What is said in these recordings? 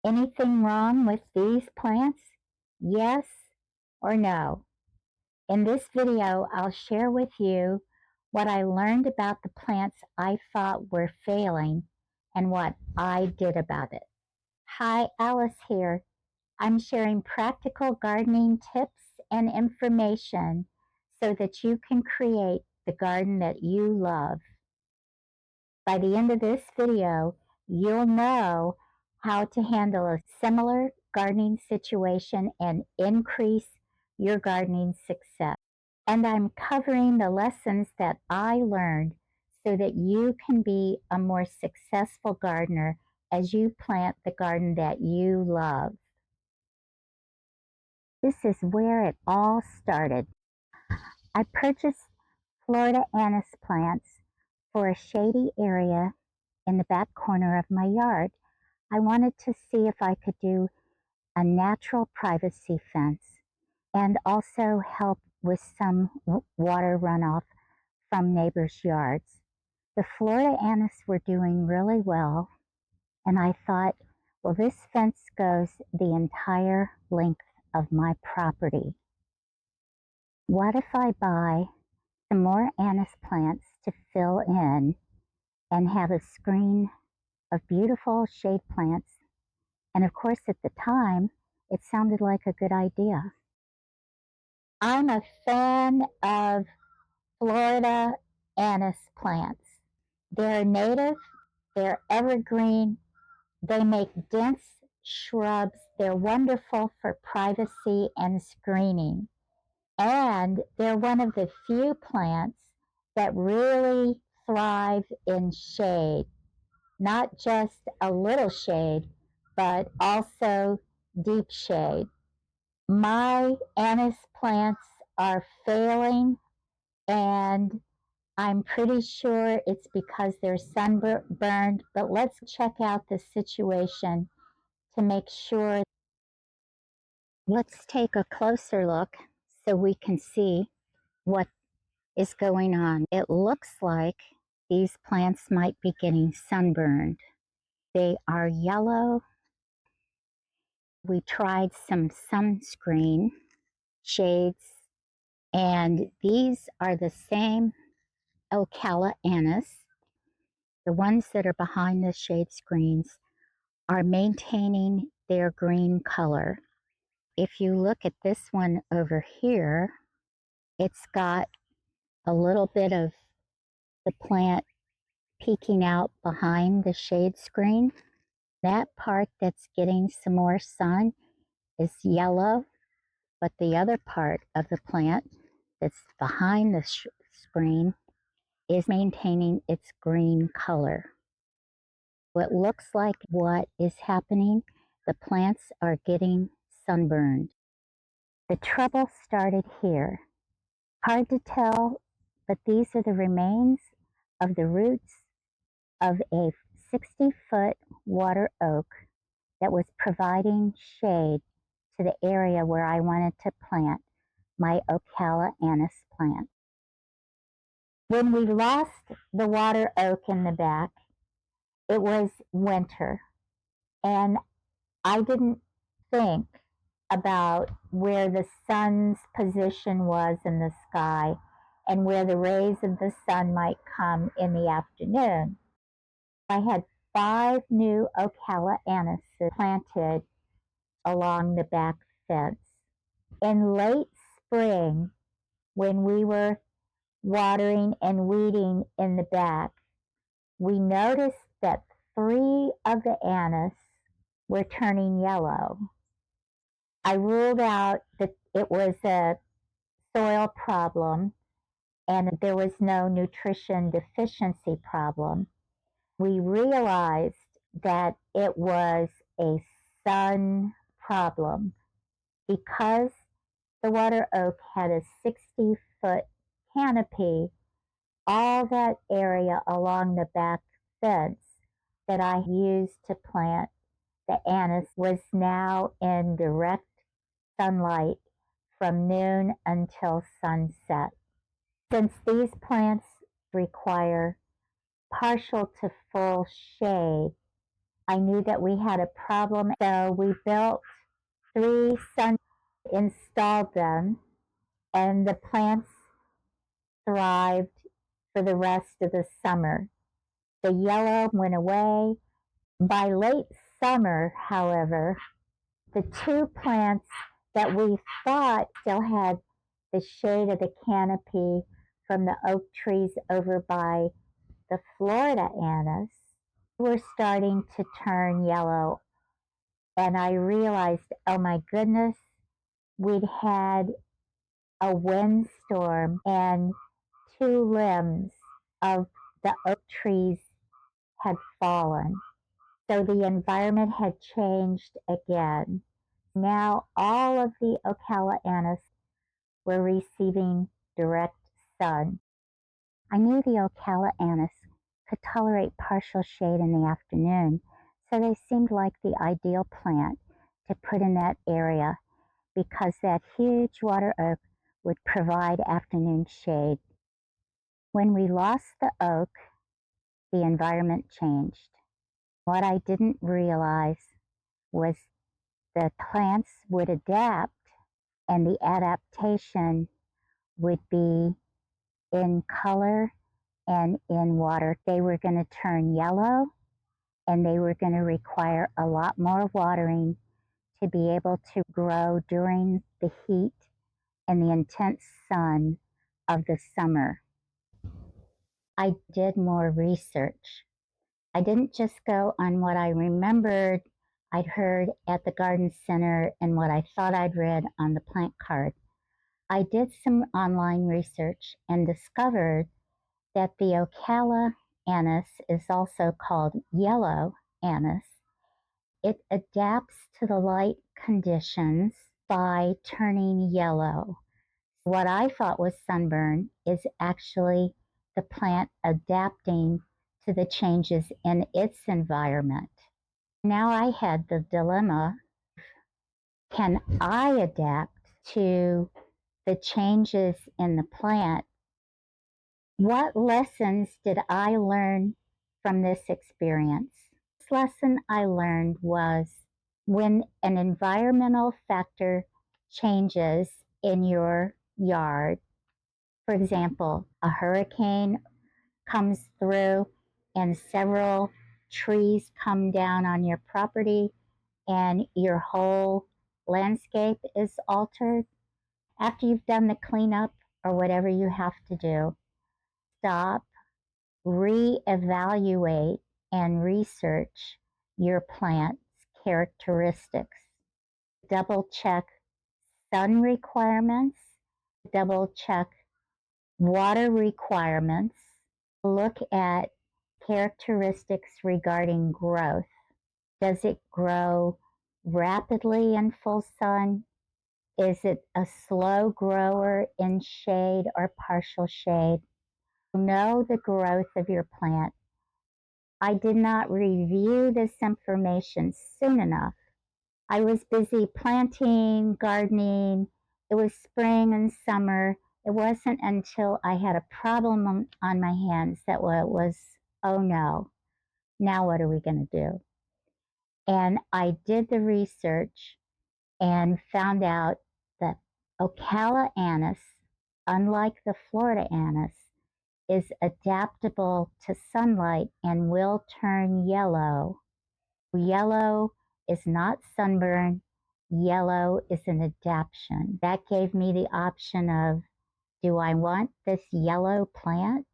Anything wrong with these plants? Yes or no? In this video, I'll share with you what I learned about the plants I thought were failing and what I did about it. Hi, Alice here. I'm sharing practical gardening tips and information so that you can create the garden that you love. By the end of this video, you'll know how to handle a similar gardening situation and increase your gardening success. And I'm covering the lessons that I learned so that you can be a more successful gardener as you plant the garden that you love. This is where it all started. I purchased Florida anise plants for a shady area in the back corner of my yard. I wanted to see if I could do a natural privacy fence and also help with some water runoff from neighbors' yards. The Florida anise were doing really well, and I thought, well, this fence goes the entire length of my property. What if I buy some more anise plants to fill in and have a screen of beautiful shade plants? And of course, at the time, it sounded like a good idea. I'm a fan of Florida anise plants. They're native, they're evergreen, they make dense shrubs, they're wonderful for privacy and screening. And they're one of the few plants that really thrive in shade, not just a little shade, but also deep shade. My anise plants are failing, and I'm pretty sure it's because they're sunburned, but let's check out the situation to make sure. Let's take a closer look so we can see what is going on. It looks like these plants might be getting sunburned. They are yellow. We tried some sunscreen shades, and these are the same Ocala anise. The ones that are behind the shade screens are maintaining their green color. If you look at this one over here, it's got a little bit of the plant peeking out behind the shade screen. That part that's getting some more sun is yellow, but the other part of the plant that's behind the screen is maintaining its green color. What looks like what is happening, the plants are getting sunburned. The trouble started here. Hard to tell, but these are the remains of the roots of a 60-foot water oak that was providing shade to the area where I wanted to plant my Ocala anise plant. When we lost the water oak in the back, it was winter, and I didn't think about where the sun's position was in the sky and where the rays of the sun might come in the afternoon. I had 5 new Ocala anises planted along the back fence. In late spring, when we were watering and weeding in the back, we noticed that 3 of the anise were turning yellow. I ruled out that it was a soil problem and there was no nutrition deficiency problem. We realized that it was a sun problem because the water oak had a 60-foot canopy. All that area along the back fence that I used to plant the anise was now in direct sunlight from noon until sunset. Since these plants require partial to full shade, I knew that we had a problem, so we built 3 sun, installed them, and the plants thrived for the rest of the summer. The yellow went away. By late summer, however, the 2 plants that we thought still had the shade of the canopy from the oak trees over by the Florida anise were starting to turn yellow. And I realized, oh my goodness, we'd had a windstorm and 2 limbs of the oak trees had fallen. So the environment had changed again. Now all of the Ocala anise were receiving direct sun. I knew the Ocala anise could tolerate partial shade in the afternoon, so they seemed like the ideal plant to put in that area because that huge water oak would provide afternoon shade. When we lost the oak, the environment changed. What I didn't realize was the plants would adapt, and the adaptation would be in color and in water. They were going to turn yellow, and they were going to require a lot more watering to be able to grow during the heat and the intense sun of the summer. I did more research. I didn't just go on what I remembered I'd heard at the garden center and what I thought I'd read on the plant card. I did some online research and discovered that the Ocala anise is also called yellow anise. It adapts to the light conditions by turning yellow. What I thought was sunburn is actually the plant adapting to the changes in its environment. Now I had the dilemma, can I adapt to the changes in the plant? What lessons did I learn from this experience? This lesson I learned was when an environmental factor changes in your yard, for example, a hurricane comes through and several trees come down on your property and your whole landscape is altered. After you've done the cleanup or whatever you have to do, stop, reevaluate, and research your plant's characteristics. Double check sun requirements, double check water requirements, look at characteristics regarding growth. Does it grow rapidly in full sun? Is it a slow grower in shade or partial shade? Know the growth of your plant. I did not review this information soon enough. I was busy planting, gardening. It was spring and summer. It wasn't until I had a problem on my hands that it was, oh no, now what are we going to do? And I did the research and found out that Ocala anise, unlike the Florida anise, is adaptable to sunlight and will turn yellow. Yellow is not sunburn. Yellow is an adaptation. That gave me the option of, do I want this yellow plant?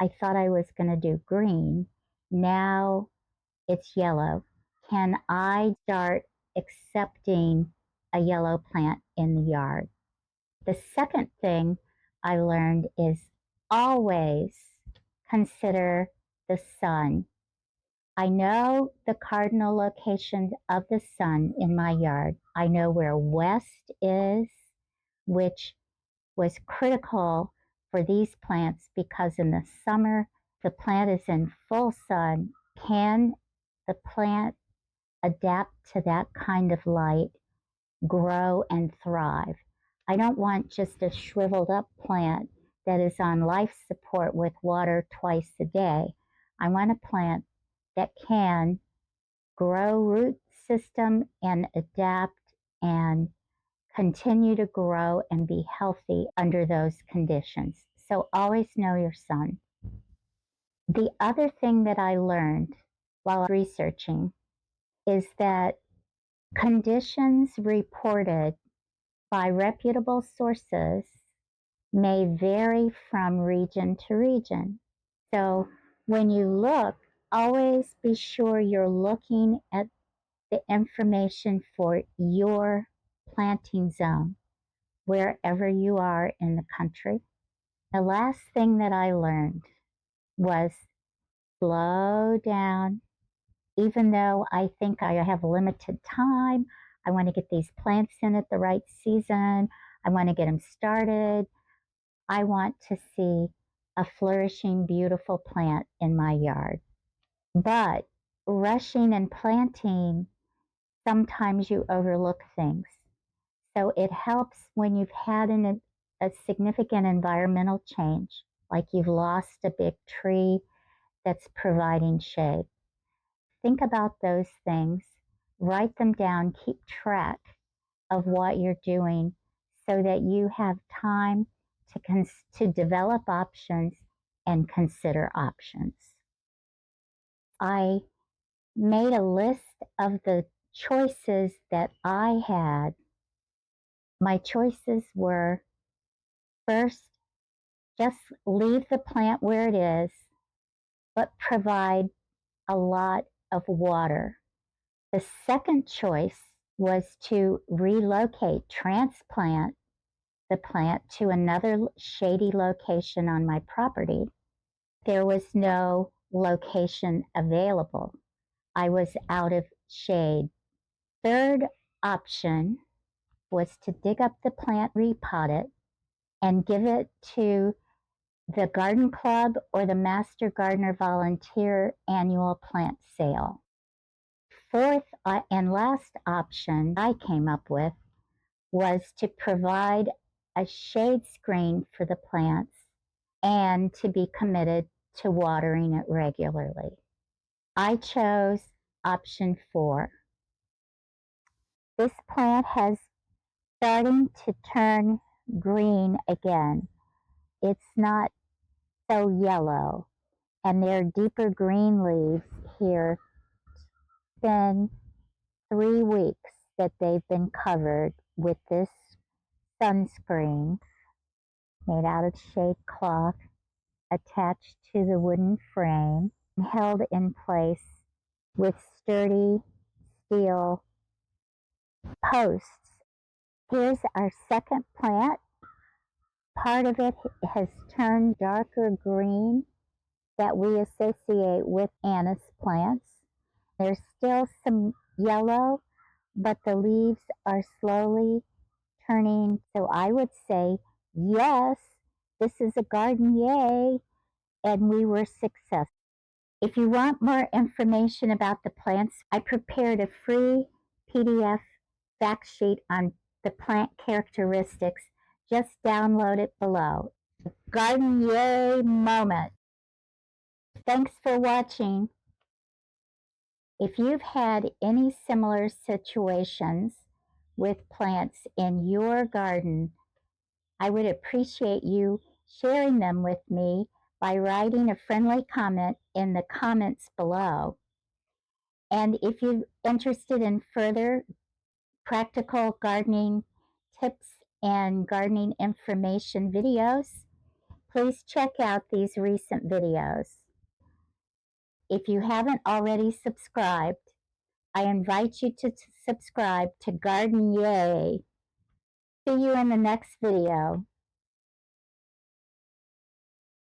I thought I was going to do green. Now it's yellow. Can I start accepting a yellow plant in the yard? The second thing I learned is always consider the sun. I know the cardinal location of the sun in my yard. I know where west is, which was critical for these plants because in the summer, the plant is in full sun. Can the plant adapt to that kind of light, grow, and thrive? I don't want just a shriveled up plant that is on life support with water twice a day. I want a plant that can grow root system and adapt and continue to grow and be healthy under those conditions. So always know your sun. The other thing that I learned while researching is that conditions reported by reputable sources may vary from region to region. So when you look, always be sure you're looking at the information for your planting zone, wherever you are in the country. The last thing that I learned was slow down. Even though I think I have limited time, I want to get these plants in at the right season. I want to get them started. I want to see a flourishing, beautiful plant in my yard. But rushing and planting, sometimes you overlook things. So it helps when you've had a significant environmental change, like you've lost a big tree that's providing shade. Think about those things, write them down, keep track of what you're doing so that you have time to develop options and consider options. I made a list of the choices that I had. My choices were, first, just leave the plant where it is, but provide a lot of water. The second choice was to relocate, transplant the plant to another shady location on my property. There was no location available. I was out of shade. Third option was to dig up the plant, repot it, and give it to the garden club or the Master Gardener Volunteer annual plant sale. Fourth and last option I came up with was to provide a shade screen for the plants and to be committed to watering it regularly. I chose option 4. This plant has starting to turn green again. It's not so yellow, and there are deeper green leaves here. It's been 3 weeks that they've been covered with this sunscreen made out of shade cloth attached to the wooden frame and held in place with sturdy steel posts. Here's our second plant. Part of it has turned darker green that we associate with anise plants. There's still some yellow, but the leaves are slowly turning. So I would say, yes, this is a garden, yay, and we were successful. If you want more information about the plants, I prepared a free PDF fact sheet on the plant characteristics. Just download it below. Garden yay moment. Thanks for watching. If you've had any similar situations with plants in your garden, I would appreciate you sharing them with me by writing a friendly comment in the comments below. And if you're interested in further practical gardening tips and gardening information videos, please check out these recent videos. If you haven't already subscribed, I invite you to subscribe to Garden Yay. See you in the next video.